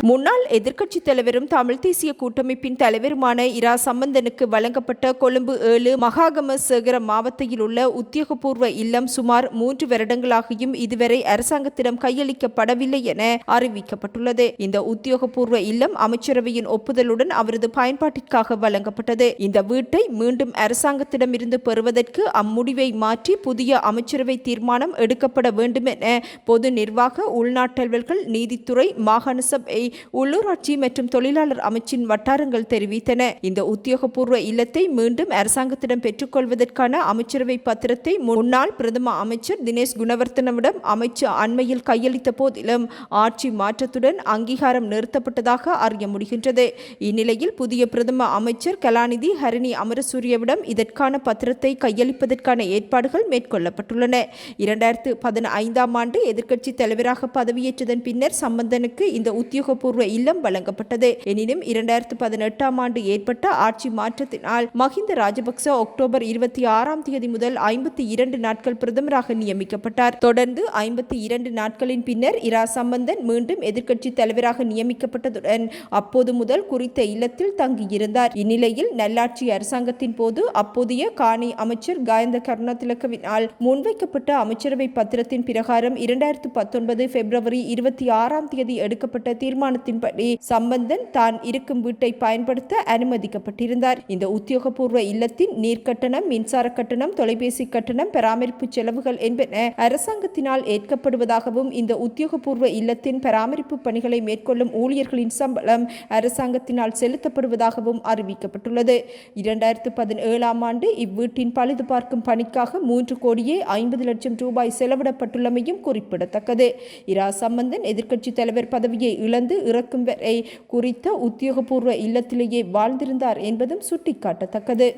முன்னாள் எதிர்க்கட்சித் தலைவரும் தமிழ் தேசிய கூட்டமைப்பின் தலைவருமான இரா சம்பந்தனுக்கு வழங்கப்பட்ட கொழும்பு 7 மகாகம சேகர மாவட்டத்தில் உள்ள உத்தியோகபூர்வ இல்லம் சுமார் 3 வருடங்களாகியும் இதுவரை அரசாங்கத்திடம் கையளிக்கப்படவில்லை என அறிவிக்கப்பட்டுள்ளது. இந்த உத்தியோகபூர்வ இல்லம் அமைச்சரவையின் ஒப்புதலுடன் அவரது பயன்பாட்டிற்காக வழங்கப்பட்டது. இந்த வீட்டை மீண்டும் அரசாங்கத்திடமிருந்து பெறுவதற்கு அம்முடிவை மாற்றி புதிய அமைச்சரவை தீர்மானம் எடுக்கப்பட வேண்டும் என பொது நிர்வாக, உள்நாட்டல்வர்கள், நீதித்துறை, மாகாண சபை, உள்ளூராட்சி மற்றும் தொழிலாளர் அமைச்சின் வட்டாரங்கள் தெரிவித்தன. இந்த உத்தியோகபூர்வ இல்லத்தை மீண்டும் அரசாங்கத்திடம் பெற்றுக்கொள்வதற்கான அமைச்சரவை பத்திரத்தை முன்னாள் பிரதம அமைச்சர் தினேஷ் குணவர்த்தனவிடம் அமைச்சர் அண்மையில் கையளித்த போதிலும் ஆட்சி மாற்றத்துடன் அங்கீகாரம் நிறுத்தப்பட்டதாக அறிய முடிகின்றது. இந்நிலையில் புதிய பிரதம அமைச்சர் கலாநிதி ஹரிணி அமரசூரியவிடம் இதற்கான பத்திரத்தை கையளிப்பதற்கான ஏற்பாடுகள் மேற்கொள்ளப்பட்டுள்ளன. 2015 ஆண்டு எதிர்க்கட்சி தலைவராக பதவியேற்றதன் பின்னர் சம்பந்தனுக்கு இந்த உத்தியோகபூர்வ இல்லம் வழங்கப்பட்டது. எனினும் 2018 ஆண்டு ஏற்பட்ட ஆட்சி மாற்றத்தினால் மஹிந்த ராஜபக்ச அக்டோபர் 26 முதல் 52 நாட்கள் பிரதமராக நியமிக்கப்பட்டார். தொடர்ந்து 52 நாட்களின் பின்னர் இரா சம்பந்தன் மீண்டும் எதிர்க்கட்சி தலைவராக நியமிக்கப்பட்டதுடன் அப்போது முதல் குறித்த இல்லத்தில் தங்கியிருந்தார். இந்நிலையில் நல்லாட்சி அரசாங்கத்தின் போது அப்போதைய காணி அமைச்சர் காயந்த கருணாதிலக்கவினால் முன்வைக்கப்பட்ட அமைச்சரவை பத்திரத்தின் பிரகாரம் 2019 பிப்ரவரி 26 எடுக்கப்பட்ட தீர்மானத்தின்படி சம்பந்தன் தான் இருக்கும் வீட்டை பயன்படுத்த அனுமதிக்கப்பட்டிருந்தார். இந்த உத்தியோகபூர்வ இல்லத்தின் நீர்க்கட்டணம், மின்சார கட்டணம், தொலைபேசி கட்டணம், பராமரிப்பு செலவுகள் என்பன அரசாங்கத்தினால் ஏற்கப்படுவதாகவும் இந்த உத்தியோகபூர்வ இல்லத்தின் பராமரிப்பு பணிகளை மேற்கொள்ளும் ஊழியர்களின் சம்பளம் அரசாங்கத்தினால் செலுத்தப்படுவதாகவும் அறிவிக்கப்பட்டுள்ளது. 2017 ஆண்டு இவ்வீட்டின் பழுது பார்க்கும் பணிக்காக 3 கோடியே 50 லட்சம் ரூபாய் செலவிடப்பட்டுள்ளமையும் குறிப்பிடத்தக்கது. இரா சம்பந்தன் எதிர்க்கட்சி தலைவர் பதவியை இழந்து இறக்கும் வரை குறித்த உத்தியோகபூர்வ இல்லத்திலேயே வாழ்ந்திருந்தார் என்பதும் சுட்டிக்காட்டத்தக்கது.